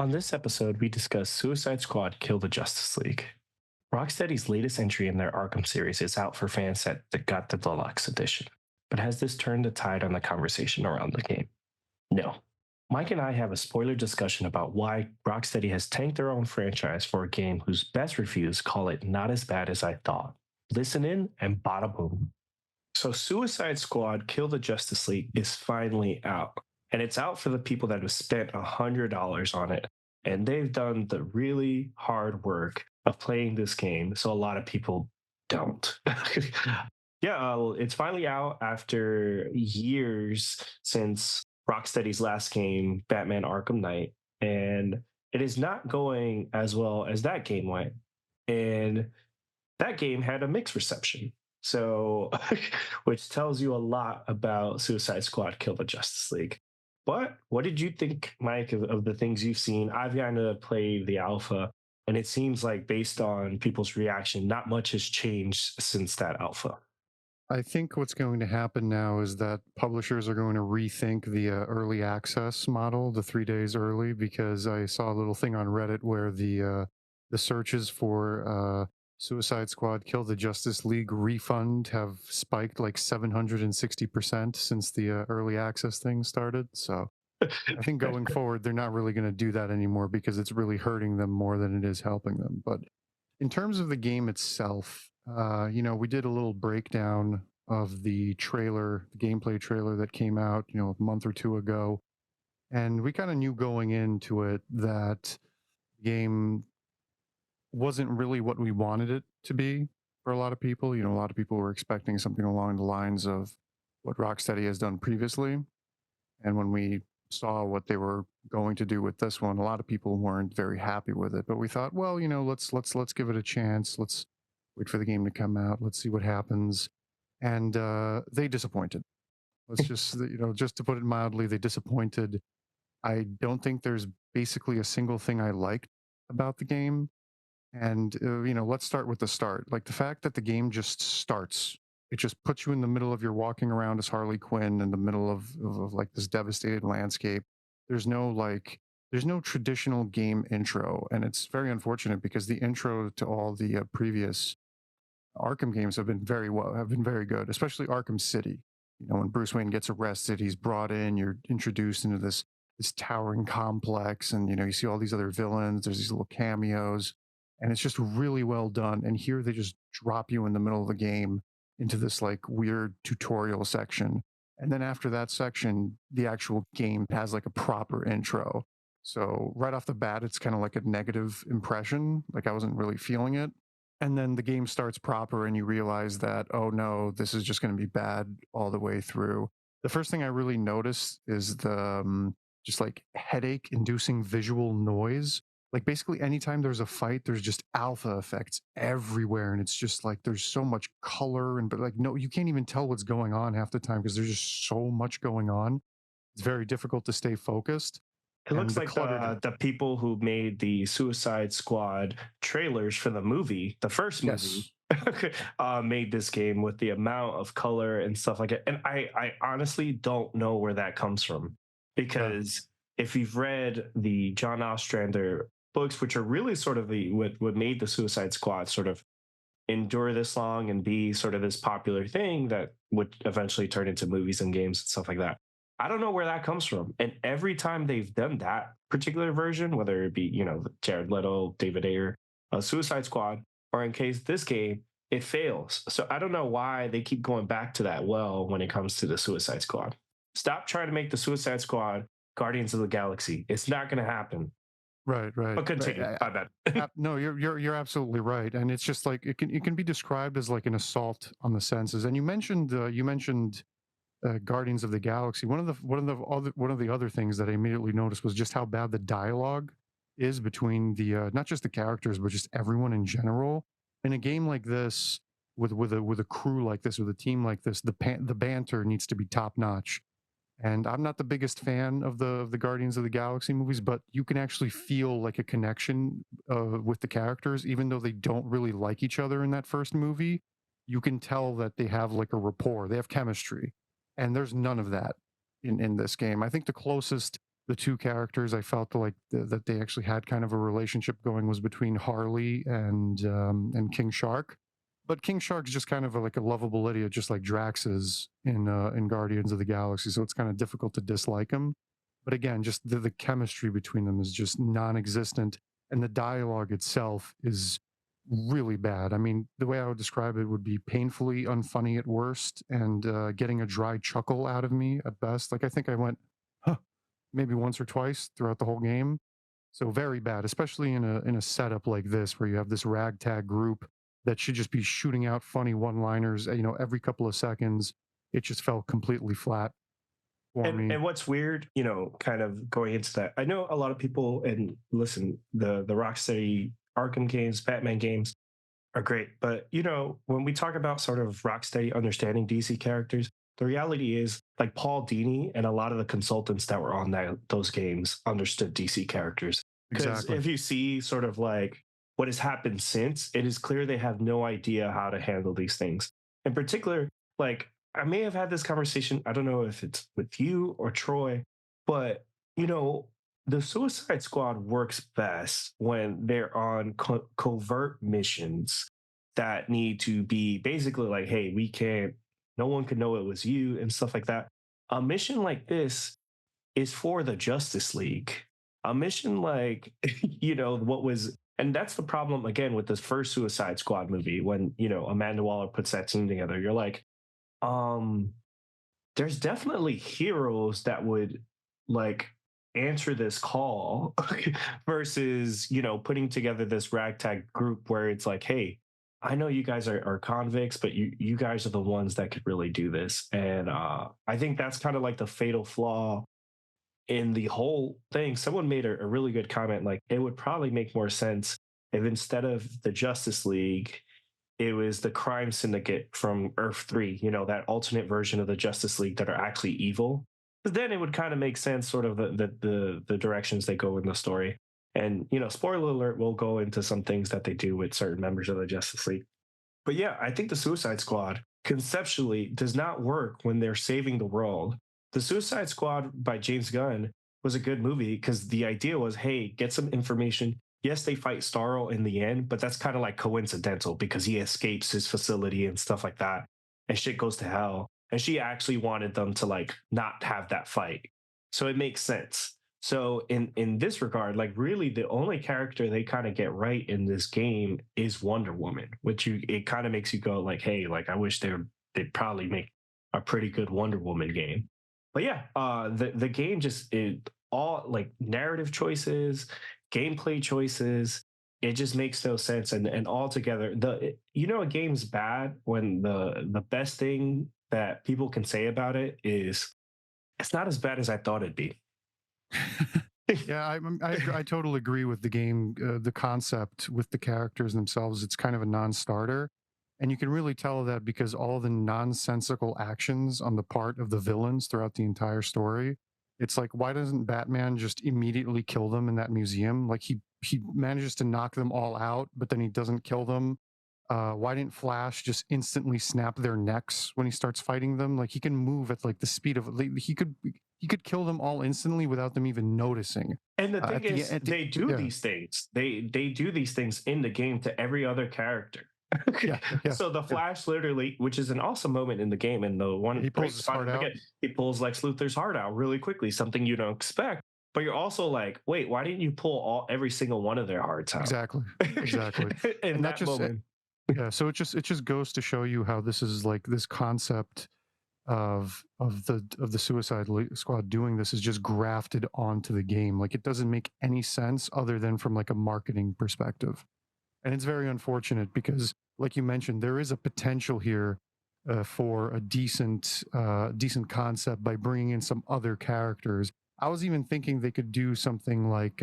On this episode, we discuss Suicide Squad Kill the Justice League. Rocksteady's latest entry in their Arkham series is out for fans that got the deluxe edition. But has this turned the tide on the conversation around the game? No. Mike and I have a spoiler discussion about why Rocksteady has tanked their own franchise for a game whose best reviews call it not as bad as I thought. Listen in and bada boom. So, Suicide Squad Kill the Justice League is finally out. And it's out for the people that have spent $100 on it. And they've done the really hard work of playing this game. So, a lot of people don't. It's finally out after years since Rocksteady's last game, Batman Arkham Knight. And it is not going as well as that game went. And that game had a mixed reception. So, which tells you a lot about Suicide Squad Kill the Justice League. But what did you think, Mike, of the things you've seen? I've gotten to play the alpha, and it seems like based on people's reaction, not much has changed since that alpha. I think what's going to happen now is that publishers are going to rethink the early access model, the 3 days early, because I saw a little thing on Reddit where the searches for Suicide Squad Kill the Justice League refund have spiked like 760% since the early access thing started. So I think going forward, they're not really going to do that anymore because it's really hurting them more than it is helping them. But in terms of the game itself, we did a little breakdown of the trailer, the gameplay trailer that came out, a month or two ago. And we kind of knew going into it that the game wasn't really what we wanted it to be for a lot of people. A lot of people were expecting something along the lines of what Rocksteady has done previously. And when we saw what they were going to do with this one, a lot of people weren't very happy with it. But we thought, well, let's give it a chance. Let's wait for the game to come out. Let's see what happens. And they disappointed. Let's just to put it mildly, they disappointed. I don't think there's basically a single thing I liked about the game. And, let's start with the start. Like the fact that the game just starts, it just puts you in the middle of your walking around as Harley Quinn in the middle of like this devastated landscape. There's no traditional game intro. And it's very unfortunate because the intro to all the previous Arkham games have been very good, especially Arkham City. When Bruce Wayne gets arrested, he's brought in, you're introduced into this towering complex, and you see all these other villains, there's these little cameos, and it's just really well done. And here they just drop you in the middle of the game into this like weird tutorial section. And then after that section, the actual game has like a proper intro. So right off the bat, it's kind of like a negative impression. Like I wasn't really feeling it. And then the game starts proper and you realize that, oh no, this is just going to be bad all the way through. The first thing I really noticed is the just like headache inducing visual noise. Like basically anytime there's a fight, there's just alpha effects everywhere. And it's just like, there's so much color but like, no, you can't even tell what's going on half the time because there's just so much going on. It's very difficult to stay focused. It And looks the like cluttered, the people who made the Suicide Squad trailers for the movie, the first movie, yes. made this game with the amount of color and stuff like it. And I honestly don't know where that comes from because if you've read the John Ostrander books, which are really sort of what made the Suicide Squad sort of endure this long and be sort of this popular thing that would eventually turn into movies and games and stuff like that. I don't know where that comes from. And every time they've done that particular version, whether it be, Jared Leto, David Ayer, Suicide Squad, or in case this game, it fails. So I don't know why they keep going back to that well when it comes to the Suicide Squad. Stop trying to make the Suicide Squad Guardians of the Galaxy. It's not going to happen. Right. But continue. My bad. No, you're absolutely right, and it's just like it can be described as like an assault on the senses. And you mentioned Guardians of the Galaxy. One of the other things that I immediately noticed was just how bad the dialogue is between the not just the characters but just everyone in general. In a game like this, with a crew like this, with a team like this, the banter needs to be top notch. And I'm not the biggest fan of the Guardians of the Galaxy movies, but you can actually feel like a connection with the characters, even though they don't really like each other in that first movie. You can tell that they have like a rapport, they have chemistry, and there's none of that in this game. I think the closest the two characters I felt like that they actually had kind of a relationship going was between Harley and King Shark. But King Shark's just kind of like a lovable idiot, just like Drax is in Guardians of the Galaxy. So it's kind of difficult to dislike him. But again, just the chemistry between them is just non-existent, and the dialogue itself is really bad. I mean, the way I would describe it would be painfully unfunny at worst, and getting a dry chuckle out of me at best. Like I think I went, huh, maybe once or twice throughout the whole game. So very bad, especially in a setup like this where you have this ragtag group that should just be shooting out funny one-liners, every couple of seconds. It just fell completely flat for me. And what's weird, kind of going into that, I know a lot of people, and listen, the Rocksteady Arkham games, Batman games are great, but when we talk about sort of Rocksteady understanding DC characters, the reality is like Paul Dini and a lot of the consultants that were on those games understood DC characters. Because Exactly. if you see sort of like what has happened since, it is clear they have no idea how to handle these things. In particular, like I may have had this conversation. I don't know if it's with you or Troy, but you know, the Suicide Squad works best when they're on covert missions that need to be basically like, hey, we can't, no one can know it was you and stuff like that. A mission like this is for the Justice League. A mission like, what was, and that's the problem again with this first Suicide Squad movie when, Amanda Waller puts that team together. You're like, um, there's definitely heroes that would like answer this call versus putting together this ragtag group where it's like, hey, I know you guys are convicts, but you guys are the ones that could really do this. And I think that's kind of like the fatal flaw in the whole thing. Someone made a really good comment, like it would probably make more sense if instead of the Justice League, it was the crime syndicate from Earth 3, that alternate version of the Justice League that are actually evil. Because then it would kind of make sense, sort of the directions they go in the story. And, spoiler alert, we'll go into some things that they do with certain members of the Justice League. But yeah, I think the Suicide Squad conceptually does not work when they're saving the world. The Suicide Squad by James Gunn was a good movie because the idea was, hey, get some information. Yes, they fight Starro in the end, but that's kind of like coincidental because he escapes his facility and stuff like that, and shit goes to hell. And she actually wanted them to like not have that fight, so it makes sense. So in this regard, like really the only character they kind of get right in this game is Wonder Woman, which it kind of makes you go like, hey, like I wish they'd probably make a pretty good Wonder Woman game. But yeah, the game just all like narrative choices, gameplay choices, it just makes no sense. And altogether, a game's bad when the best thing that people can say about it is it's not as bad as I thought it'd be. Yeah, I totally agree with the game. The concept with the characters themselves, it's kind of a non-starter, and you can really tell that because all the nonsensical actions on the part of the villains throughout the entire story. It's like, why doesn't Batman just immediately kill them in that museum? Like he manages to knock them all out, but then he doesn't kill them. Why didn't Flash just instantly snap their necks when he starts fighting them? Like he can move at like the speed of like, he could kill them all instantly without them even noticing. And the thing At the is, end, they do yeah, these things. They do these things in the game to every other character. yeah, yeah, So the yeah. Flash literally, which is an awesome moment in the game, and the Yeah, one he bright pulls his spot in heart the out. beginning, he pulls Lex Luthor's heart out really quickly, something you don't expect. But you're also like, wait, why didn't you pull every single one of their hearts out Exactly, exactly. in And that that just moment? yeah. So it just goes to show you how this is like this concept of the Squad doing this is just grafted onto the game. Like it doesn't make any sense other than from like a marketing perspective. And it's very unfortunate because, like you mentioned, there is a potential here for a decent concept by bringing in some other characters. I was even thinking they could do something like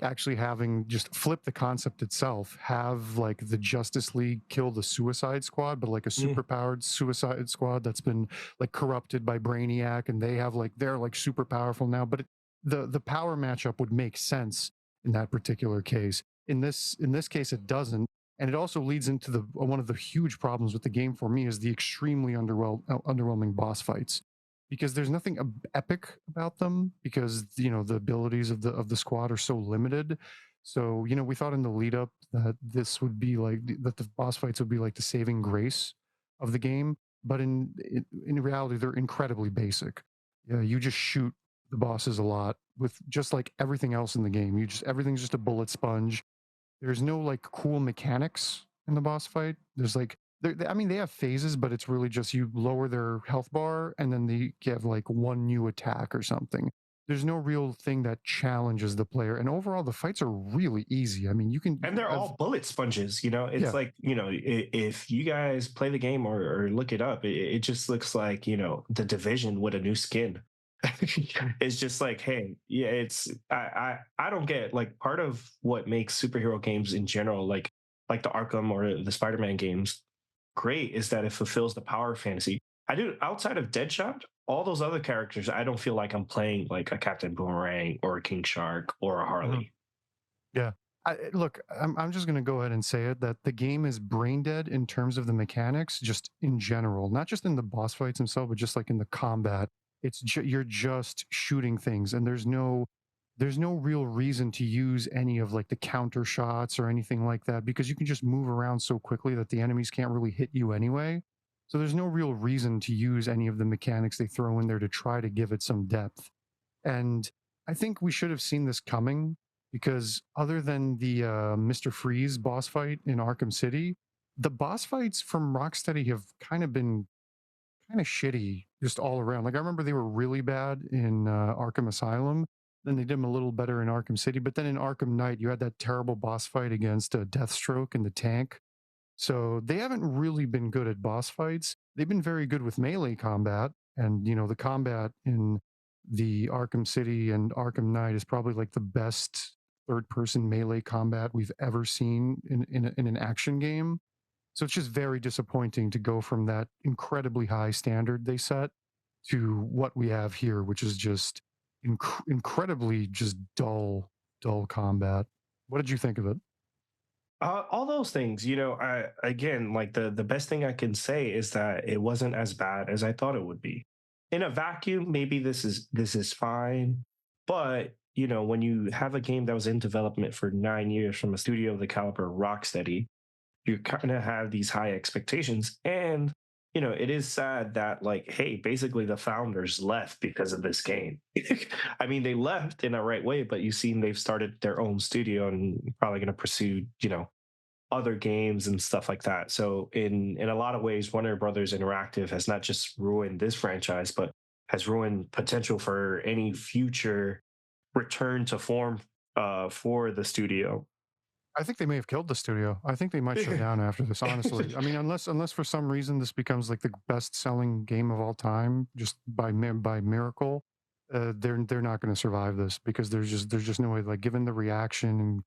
actually having just flip the concept itself, have like the Justice League kill the Suicide Squad, but like a Mm. superpowered Suicide Squad that's been like corrupted by Brainiac, and they're like super powerful now. But the power matchup would make sense in that particular case. In this case, it doesn't, and it also leads into the one of the huge problems with the game for me is the extremely underwhelming boss fights. because there's nothing epic about them because the abilities of the squad are so limited. So we thought in the lead up that this would be like that the boss fights would be like the saving grace of the game, but in reality they're incredibly basic. Yeah, you just shoot the bosses a lot with just like everything else in the game. Everything's just a bullet sponge. There's no like cool mechanics in the boss fight. There's like I mean they have phases, but it's really just you lower their health bar and then they have like one new attack or something. There's no real thing that challenges the player. And overall the fights are really easy. I mean, you can And they're I've all bullet sponges. It's yeah. like, if you guys play the game or look it up, it just looks like, the Division with a new skin. It's just like, hey, yeah, I don't get, like, part of what makes superhero games in general, like the Arkham or the Spider-Man games, great, is that it fulfills the power of fantasy. I do, outside of Deadshot, all those other characters, I don't feel like I'm playing like a Captain Boomerang or a King Shark or a Mhm. Harley. Yeah. Look, I'm just going to go ahead and say it that the game is brain dead in terms of the mechanics, just in general, not just in the boss fights themselves, but just like in the combat. You're just shooting things, and there's no real reason to use any of like the counter shots or anything like that because you can just move around so quickly that the enemies can't really hit you anyway. So there's no real reason to use any of the mechanics they throw in there to try to give it some depth. And I think we should have seen this coming because other than the Mr. Freeze boss fight in Arkham City, the boss fights from Rocksteady have kind of been kind of shitty just all around. Like I remember they were really bad in Arkham Asylum. Then they did them a little better in Arkham City. But then in Arkham Knight, you had that terrible boss fight against Deathstroke in the tank. So they haven't really been good at boss fights. They've been very good with melee combat, and the combat in the Arkham City and Arkham Knight is probably like the best third-person melee combat we've ever seen in an action game. So it's just very disappointing to go from that incredibly high standard they set to what we have here, which is just incredibly just dull combat. What did you think of it? All those things, I again, like, the best thing I can say is that it wasn't as bad as I thought it would be. In a vacuum, maybe this is fine, but when you have a game that was in development for 9 years from a studio of the caliber of Rocksteady, you kind of have these high expectations, and it is sad that, like, hey, basically the founders left because of this game. I mean, they left in a right way, but you've seen they've started their own studio and probably going to pursue other games and stuff like that. So in a lot of ways, Warner Brothers Interactive has not just ruined this franchise, but has ruined potential for any future return to form for the studio. I think they may have killed the studio. I think they might shut down after this, honestly. I mean, unless for some reason this becomes like the best-selling game of all time, just by miracle, they're not going to survive this because there's just no way. Like, given the reaction, and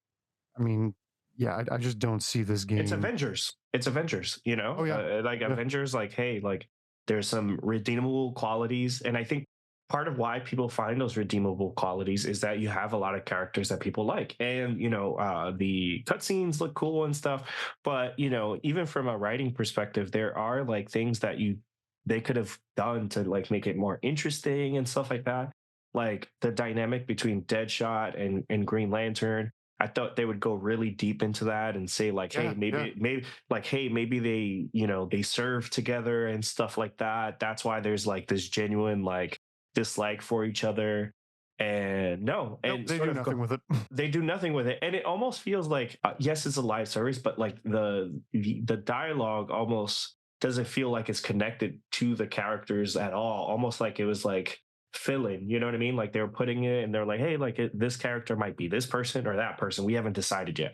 I mean, yeah, I just don't see this It's game. Avengers. It's Avengers, Oh yeah, like yeah, Avengers, like, hey, like, there's some redeemable qualities. And I think part of why people find those redeemable qualities is that you have a lot of characters that people like. And, the cutscenes look cool and stuff. But, even from a writing perspective, there are like things that they could have done to like make it more interesting and stuff like that. Like the dynamic between Deadshot and Green Lantern, I thought they would go really deep into that and say, like, hey, yeah, yeah. maybe they, they serve together and stuff like that. That's why there's like this genuine like dislike for each other. And no, Nope, and they sort do of nothing with it. they do nothing with it. And it almost feels like, yes, it's a live service, but like the dialogue almost doesn't feel like it's connected to the characters at all. Almost like it was like fill-in, you know what I mean? Like they were putting it and they're like, hey, like, this character might be this person or that person. We haven't decided yet.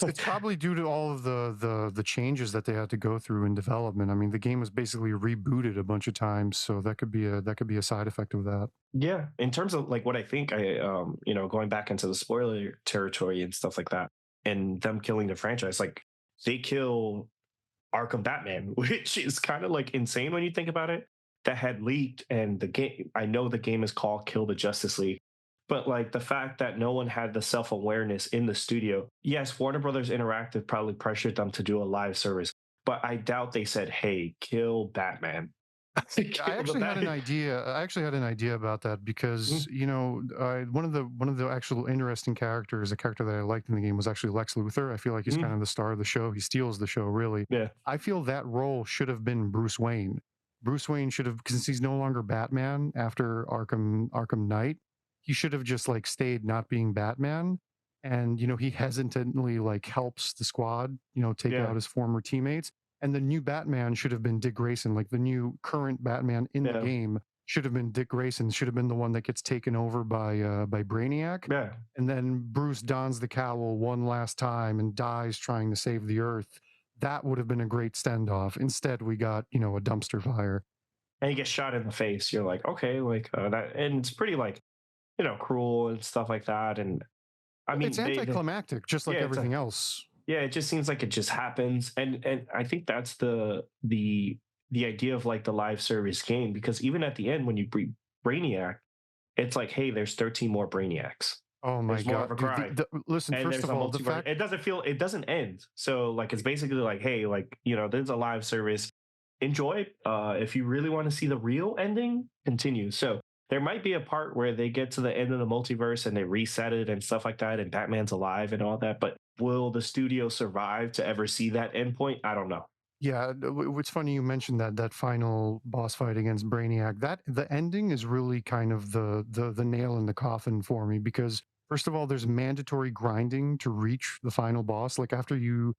It's probably due to all of the changes that they had to go through in development. I mean, the game was basically rebooted a bunch of times, so that could be a side effect of that. Yeah, in terms of like what I think, going back into the spoiler territory and stuff like that, and them killing the franchise, like they kill Arkham Batman, which is kind of like insane when you think about it. That had leaked, and the game. I know the game is called Kill the Justice League, but like the fact that no one had the self awareness in the studio. Yes, Warner Brothers Interactive probably pressured them to do a live service, but I doubt they said, "Hey, kill Batman." to Yeah, I kill the actually had an bat. idea. I actually had an idea about that because Mhm. one of the actual interesting characters, a character that I liked in the game was actually Lex Luthor. I feel like he's kind Mhm. of the star of the show. He steals the show, really. Yeah, I feel that role should have been Bruce Wayne. Bruce Wayne should have, since he's no longer Batman after Arkham Knight, he should have just like stayed not being Batman. And he hesitantly like helps the squad, take yeah, out his former teammates, and the new Batman should have been Dick Grayson. Like the new current Batman in the yeah, game should have been Dick Grayson. Should have been the one that gets taken over by Brainiac, yeah. and then Bruce dons the cowl one last time and dies trying to save the Earth. That would have been a great standoff. Instead, we got a dumpster fire. And you get shot in the face. You're like, okay, like that, and it's pretty like cruel and stuff like that. And I It's mean, they anticlimactic, just like yeah, it's a everything else. yeah. It just seems like it just happens, and I think that's the idea of like the live service game, because even at the end when you bring Brainiac, it's like, hey, there's 13 more Brainiacs. Oh my There's more of god, a dude! crime. Listen, And first there's of a all, the multiverse. fact. It doesn't end. So like it's basically like, hey, like, there's a live service. Enjoy. If you really want to see the real ending, continue. So there might be a part where they get to the end of the multiverse and they reset it and stuff like that, and Batman's alive and all that. But will the studio survive to ever see that endpoint? I don't know. Yeah, it's funny you mentioned that final boss fight against Brainiac. That the ending is really kind of the nail in the coffin for me because first of all, there's mandatory grinding to reach the final boss. Like after you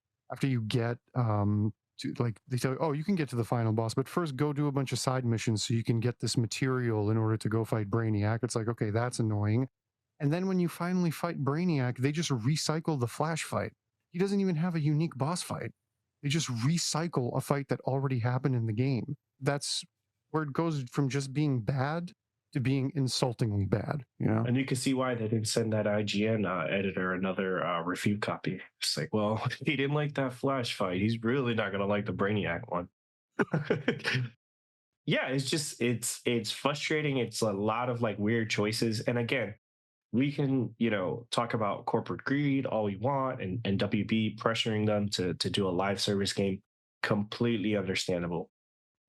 get to like they tell you, oh, you can get to the final boss, but first go do a bunch of side missions so you can get this material in order to go fight Brainiac. It's like, okay, that's annoying. And then when you finally fight Brainiac, they just recycle the Flash fight. He doesn't even have a unique boss fight. They just recycle a fight that already happened in the game. That's where it goes from just being bad to being insultingly bad, you know? And you can see why they didn't send that IGN editor another review copy. It's like, well, he didn't like that Flash fight. He's really not gonna like the Brainiac one. Yeah, it's just it's frustrating. It's a lot of like weird choices. And again, we can talk about corporate greed all we want, and WB pressuring them to do a live service game. Completely understandable.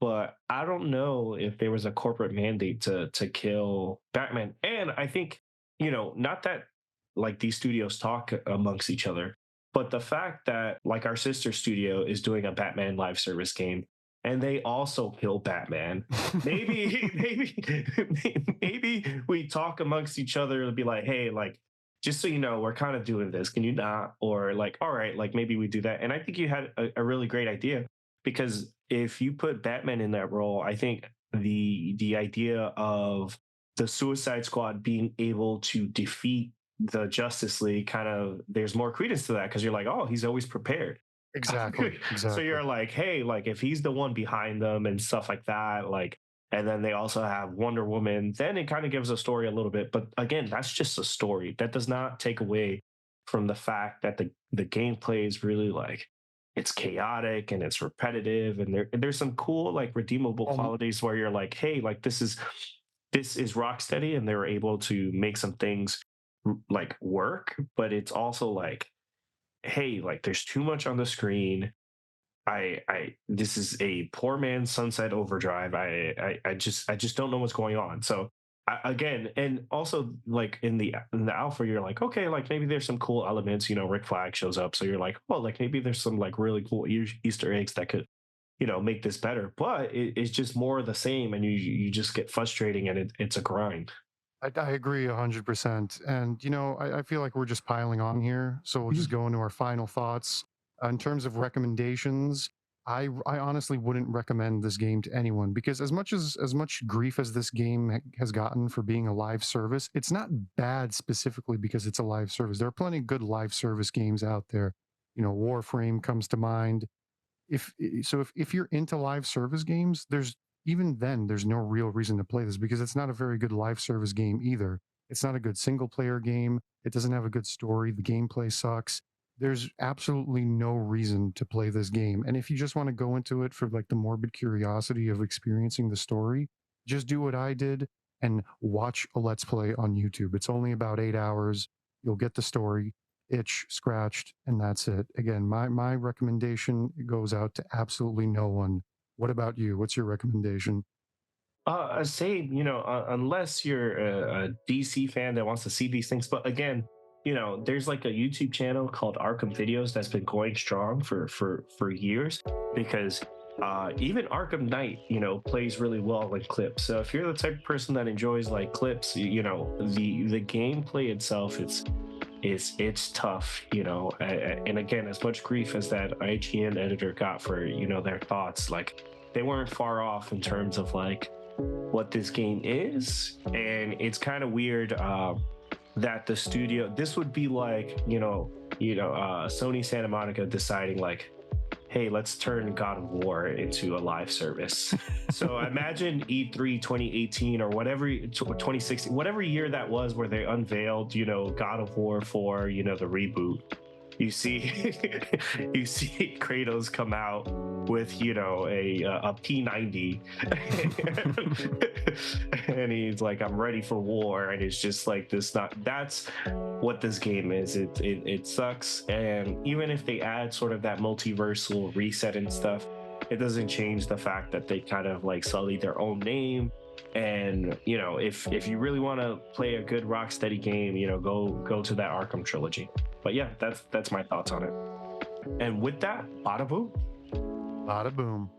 But I don't know if there was a corporate mandate to kill Batman. And I think, not that like these studios talk amongst each other, but the fact that like our sister studio is doing a Batman live service game and they also kill Batman. Maybe, maybe we talk amongst each other to be like, hey, like, just so you know, we're kind of doing this. Can you not? Or like, all right, like maybe we do that. And I think you had a really great idea, because if you put Batman in that role, I think the idea of the Suicide Squad being able to defeat the Justice League, kind of, there's more credence to that, because you're like, oh, he's always prepared. Exactly, So exactly. you're like, hey, like if he's the one behind them and stuff like that, like, and then they also have Wonder Woman, then it kind of gives a story a little bit. But again, that's just a story. That does not take away from the fact that the gameplay is really like, it's chaotic and it's repetitive, and there's some cool like redeemable Um, qualities where you're like, hey, like this is Rocksteady, and they're able to make some things like work, but it's also like, hey, like there's too much on the screen. I this is a poor man's Sunset Overdrive. I just don't know what's going on. So again, and also like in the alpha, you're like, okay, like maybe there's some cool elements. Rick Flag shows up, so you're like, well, like maybe there's some like really cool Easter eggs that could make this better. But it's just more of the same, and you just get frustrating, and it's a grind. I agree 100%. And, I feel like we're just piling on here. So we'll just Mhm. go into our final thoughts. In terms of recommendations, I honestly wouldn't recommend this game to anyone because as much grief as this game has gotten for being a live service, it's not bad specifically because it's a live service. There are plenty of good live service games out there. Warframe comes to mind. If you're into live service games, there's no real reason to play this because it's not a very good live service game either. It's not a good single player game. It doesn't have a good story. The gameplay sucks. There's absolutely no reason to play this game. And if you just want to go into it for like the morbid curiosity of experiencing the story, just do what I did and watch a let's play on YouTube. It's only about 8 hours. You'll get the story itch scratched, and that's it. Again, my recommendation goes out to absolutely no one. What about you? What's your recommendation? Same, unless you're a DC fan that wants to see these things. But again, there's like a YouTube channel called Arkham Videos that's been going strong for years because even Arkham Knight, plays really well in clips. So if you're the type of person that enjoys like clips, the gameplay itself, it's tough, and again, as much grief as that IGN editor got for their thoughts, like they weren't far off in terms of like what this game is. And it's kind of weird that the studio, this would be like Sony Santa Monica deciding like, hey, let's turn God of War into a live service. So imagine E3 2018 or whatever, 2016, whatever year that was, where they unveiled God of War for the reboot. You see you see Kratos come out with a P90 and he's like, I'm ready for war, and it's just like this. Not That's what this game is. It sucks. And even if they add sort of that multiversal reset and stuff, it doesn't change the fact that they kind of like sully their own name. And if you really want to play a good Rocksteady game, go to that Arkham trilogy. But yeah, that's my thoughts on it. And with that, bada boom. Bada boom.